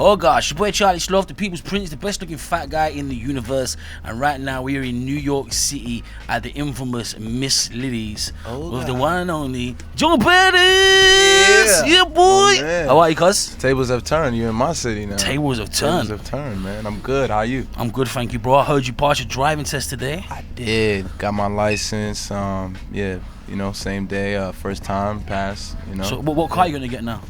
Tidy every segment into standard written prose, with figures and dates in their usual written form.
Oh gosh, your boy Charlie Sloth, the people's prince, the best looking fat guy in the universe. And right now we are in New York City at the infamous Miss Lily's with the one and only Joey Bada. Yeah, boy. Oh, how are you, cuz? Tables have turned. You're in my city now. Tables have turned. Tables have turned, man. I'm good. How are you? I'm good, thank you, bro. I heard you passed your driving test today. I did. Got my license. Yeah, you know, same day. First time pass. You know. So what car are you gonna get now?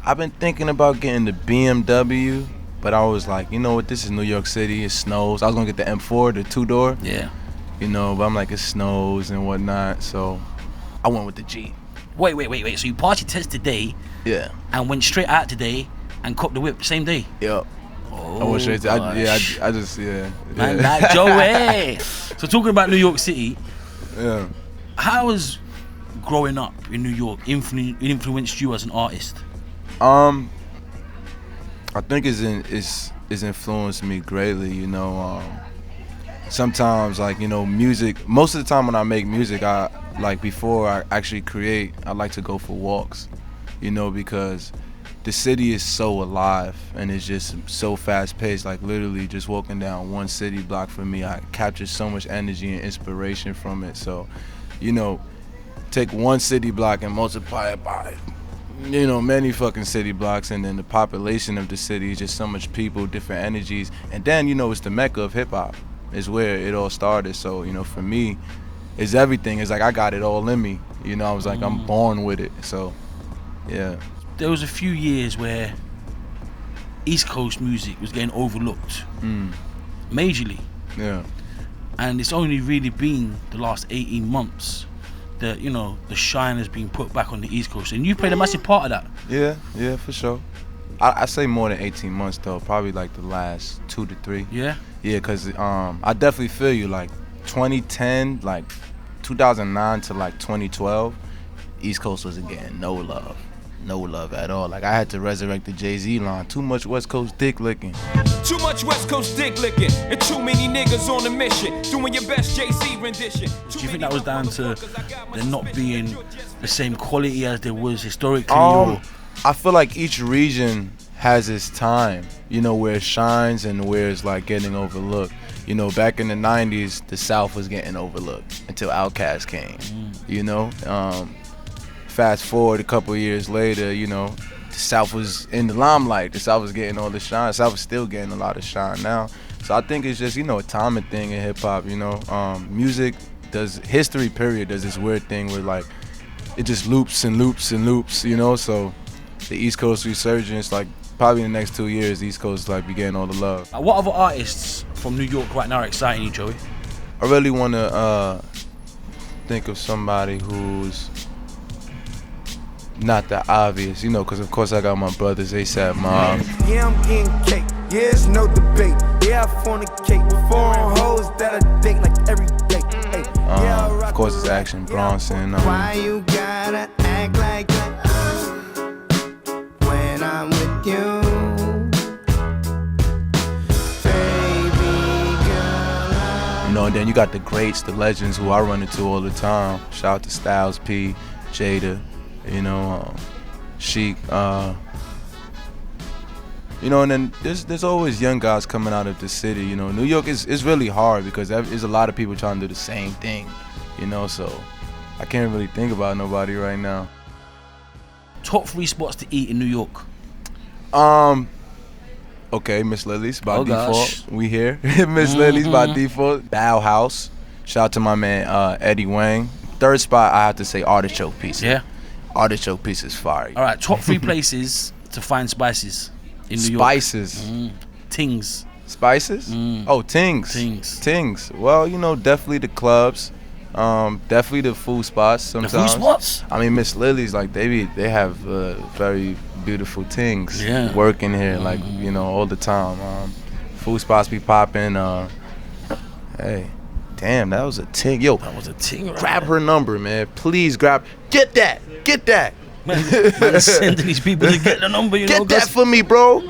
I've been thinking about getting the BMW, but I was like, you know what? This is New York City. It snows. I was gonna get the M4, the 2-door. Yeah. You know, but I'm like, it snows and whatnot, so I went with the G. Wait. So you passed your test today? Yeah. And went straight out today and copped the whip same day? Yep. Oh, I went straight to, I just. Man, like Joey. So talking about New York City, Yeah. how has growing up in New York influenced you as an artist? I think it's influenced me greatly. You know, sometimes like, you know, music. Most of the time when I make music, I like before I actually create, I like to go for walks. You know, because the city is so alive and it's just so fast paced. Like literally just walking down one city block for me, I capture so much energy and inspiration from it. So, you know, take one city block and multiply it by, you know, many fucking city blocks, and then the population of the city is just so much people, different energies, and then, you know, it's the mecca of hip hop. It's where it all started. So, you know, for me, it's everything. It's like I got it all in me. You know, I was like, I'm born with it. So, yeah. There was a few years where East Coast music was getting overlooked, majorly. Yeah. And it's only really been the last 18 months that, you know, the shine has been put back on the East Coast, and you played a massive part of that. Yeah, for sure. I say more than 18 months though, probably like the last 2 to 3. Yeah? Yeah, cause I definitely feel you. Like 2010, like 2009 to like 2012, East Coast wasn't getting no love at all. Like I had to resurrect the Jay-Z line. Too much West Coast dick licking. Too much West Coast dick licking, and too many niggas on a mission, doing your best Jay-Z rendition. Do you think that was down to there not being the same quality as there was historically? I feel like each region has its time, you know, where it shines and where it's like getting overlooked. You know, back in the 90s, the South was getting overlooked until Outkast came, you know. Fast forward a couple of years later, you know, the South was in the limelight. The South was getting all the shine. The South is still getting a lot of shine now. So I think it's just, you know, a timing thing in hip hop, you know. Music history period does this weird thing where like it just loops and loops and loops, you know. So the East Coast resurgence, like probably in the next 2 years, the East Coast like be getting all the love. What other artists from New York right now are exciting you, Joey? I really want to think of somebody who's not that obvious, you know, because of course I got my brothers, ASAP Mob. Yeah, I'm getting cake. Yeah, it's no debate. Yeah, I fornicate with foreign hoes that I date like every day. Hey, of course it's Action Bronson. Why you gotta act like that when I'm with you? Baby girl, you know, and then you got the greats, the legends who I run into all the time. Shout out to Styles P, Jada, you know, Chic, you know, and then there's always young guys coming out of the city. You know, New York is really hard because there's a lot of people trying to do the same thing, you know, so I can't really think about nobody right now. Top 3 spots to eat in New York. Okay, Miss Lily's by default. Gosh. We here. Miss Lily's by default. Bow House. Shout out to my man Eddie Wang. Third spot, I have to say Artichoke Pizza. Yeah. Artichoke Pizza is fire. All right, top 3 places to find spices in New York. Spices. Tings. Spices? Oh, Tings. Tings. Well, you know, definitely the clubs. Definitely the food spots sometimes. The food spots? I mean, Miss Lily's, like, they have very beautiful things working here, like, you know, all the time. Food spots be popping. Hey, damn, that was a ting. Yo, That was a ting. Right grab there. her number, man. Please grab. Get that. Man sending these people to get the number, you know. Get that for me, bro.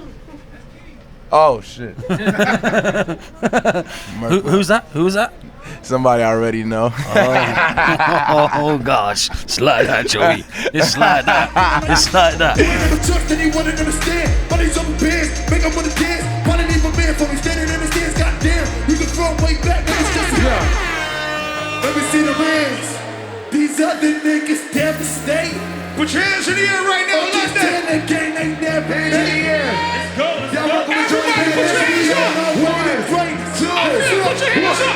Oh, shit. Who's that? Somebody already know. Oh gosh, it's like that, Joey. It's like that. It's like that. Trust anyone to understand. Money's over pants, make up for the dance. Wanna leave a man for me standing in the stands. Goddamn, you can throw way back, man. It's just Let me see the hands. These other niggas devastate. Put your hands in the air right now, like that. The gang ain't never hands in the air. Let's go, let's Y'all go. rockin' with Joey Everybody put your hands up. One, right, two, Put your hands up.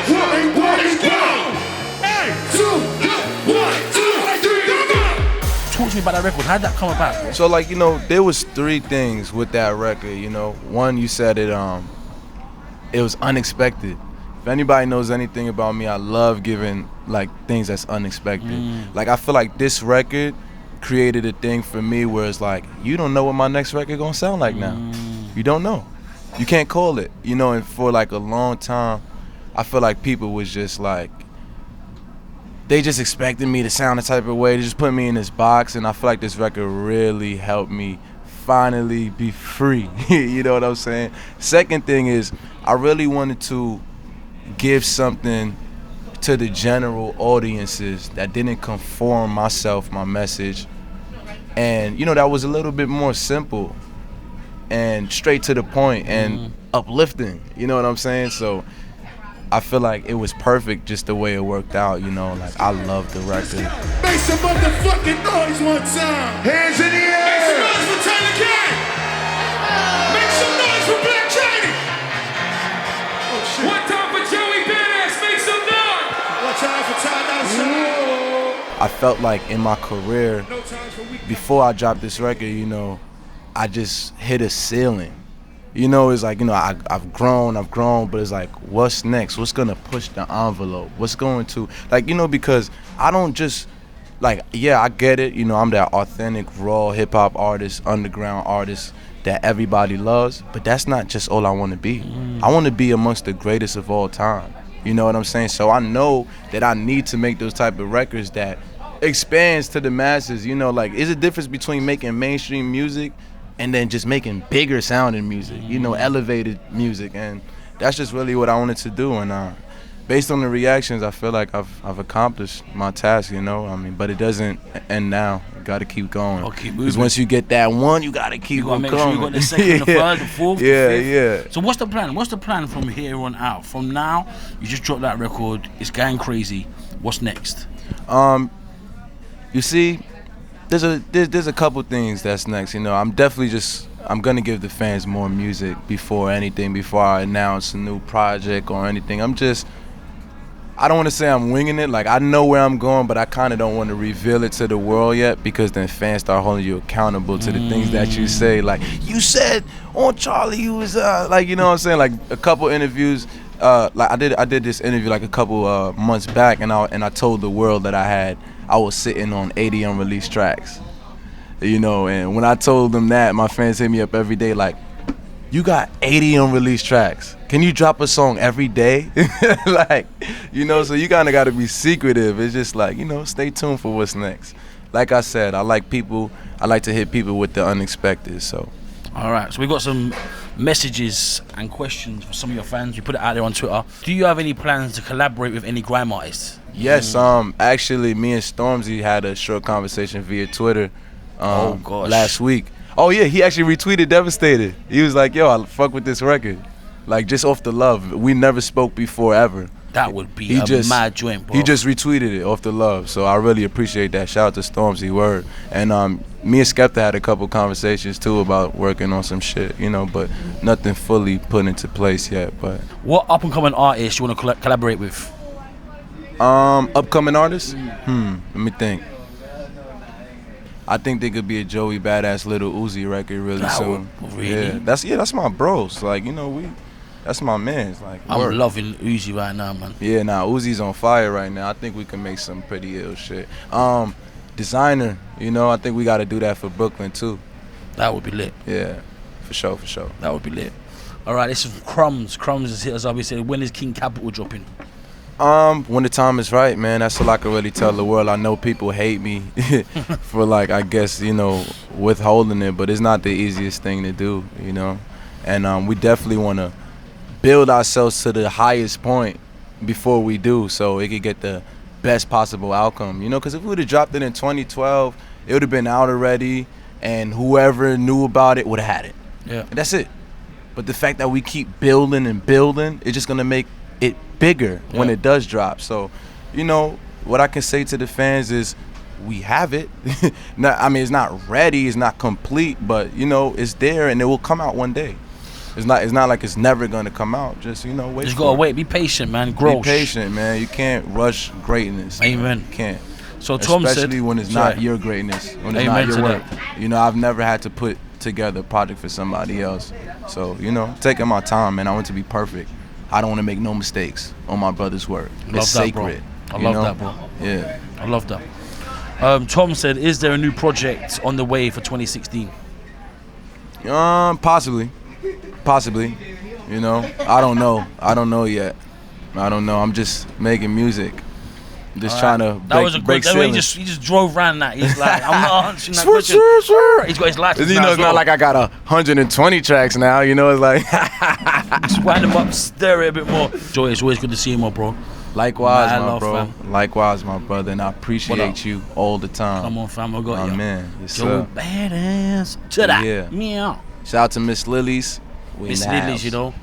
Let's go. Hey, two, one, two, three, go. Talk to me about that record. How'd that come about, bro? So like, you know, there was 3 things with that record, you know. One, you said it was unexpected. If anybody knows anything about me, I love giving like things that's unexpected. Like I feel like this record created a thing for me where it's like, you don't know what my next record gonna sound like now. You don't know. You can't call it, you know. And for like a long time, I feel like people was just like, they just expected me to sound a type of way. They just put me in this box, and I feel like this record really helped me finally be free. You know what I'm saying? Second thing is, I really wanted to give something to the general audiences that didn't conform my message, and you know, that was a little bit more simple and straight to the point and uplifting, you know what I'm saying? So I feel like it was perfect just the way it worked out, you know. Like I love the record. Make some motherfucking noise one time. Hands in the air. make some noise for Tyler King. Make some noise for Black China. One time for Joey Bada. Make some noise. One time for Tyler. I felt like in my career, No time for weak. before I dropped this record, you know, I just hit a ceiling. You know, it's like, you know, I've grown, but it's like, what's next? What's gonna push the envelope? What's going to, like, you know, because I don't just, like, yeah, I get it. You know, I'm that authentic, raw hip-hop artist, underground artist that everybody loves, but that's not just all I want to be. I want to be amongst the greatest of all time. You know what I'm saying? So I know that I need to make those type of records that expands to the masses. You know, like, there's a difference between making mainstream music and then just making bigger sounding music, you know, elevated music. And that's just really what I wanted to do. And based on the reactions, I feel like I've accomplished my task, you know. I mean, but it doesn't end now. You gotta keep going. Oh, keep Because moving. once you get that one, you gotta keep You gotta on make going. sure you got the second, the third, the fourth, the Yeah, fifth. yeah. So what's the plan? What's the plan from here on out? From now, you just dropped that record. It's going crazy. What's next? You see, there's a couple things that's next. You know, I'm gonna give the fans more music before anything, before I announce a new project or anything. I don't want to say I'm winging it. Like, I know where I'm going, but I kind of don't want to reveal it to the world yet, because then fans start holding you accountable to the things that you say. Like, you said on Charlie, you was like, you know what I'm saying? Like, a couple interviews. Like I did this interview like a couple months back, and I told the world that I was sitting on 80 unreleased tracks. You know, and when I told them that, my fans hit me up every day like, you got 80 unreleased tracks. Can you drop a song every day? Like, you know, so you kind of got to be secretive. It's just like, you know, stay tuned for what's next. Like I said, I like to hit people with the unexpected, so. All right, so we got some messages and questions for some of your fans. You put it out there on Twitter. Do you have any plans to collaborate with any grime artists? Yes, actually, me and Stormzy had a short conversation via Twitter Oh, gosh. last week. Oh, yeah, he actually retweeted Devastated. He was like, yo, I fuck with this record. Like, just off the love. We never spoke before, ever. That would be mad joint, bro. He just retweeted it off the love, so I really appreciate that. Shout out to Stormzy, word. And me and Skepta had a couple conversations, too, about working on some shit, you know, but nothing fully put into place yet. But What up-and-coming artists you want to collaborate with? upcoming artists? Let me think. I think there could be a Joey Badass Little Uzi record really soon. Really? Yeah, that's my bros. Like, you know, that's my man's. Like, I'm word. loving Uzi right now, man. Yeah, Uzi's on fire right now. I think we can make some pretty ill shit. Designer, you know, I think we got to do that for Brooklyn too. That would be lit. Yeah, for sure. That would be lit. All right, this is Crumbs. Crumbs is here, as I said. When is King Capital dropping? When the time is right, man. That's all I can really tell the world. I know people hate me for, like, I guess, you know, withholding it, but it's not the easiest thing to do, you know. And we definitely want to build ourselves to the highest point before we do, so it could get the best possible outcome. You know, because if we would have dropped it in 2012, it would have been out already, and whoever knew about it would have had it. Yeah. And that's it. But the fact that we keep building and building, it's just gonna make it bigger when it does drop. So, you know, what I can say to the fans is, we have it. I mean, it's not ready, it's not complete, but you know, it's there and it will come out one day. It's not like it's never gonna come out. Just, you know, wait. Just gotta wait. Be patient, man. Grow. Be patient, man. You can't rush greatness. Amen. You can't. So Tom especially said, when it's not your greatness, when it's Amen not to your work. that. You know, I've never had to put together a project for somebody else. So, you know, taking my time, man. I want to be perfect. I don't want to make no mistakes on my brother's work. It's sacred. I love that, bro. Yeah. I love that. Tom said, is there a new project on the way for 2016? Possibly. You know, I don't know yet. I don't know. I'm just making music. Just trying to break ceilings. He just drove around that. He's like, I'm not answering that question. He's got his life. You know, it's not like I got 120 tracks now. You know, it's like just wind them up, stir it a bit more. Joey, it's always good to see you, my bro. Likewise, Mad my love, bro. fam. Likewise, my brother, and I appreciate you all the time. Come on, fam, I got you. Man, yes, Joey Badass. To that. Yeah. Meow. Shout out to Miss Lily's. Miss Lily's, you know,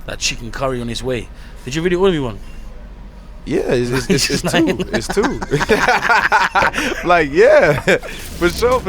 that chicken curry on its way. Did you really order me one? Yeah, it's two. It's two. Like, yeah, for sure.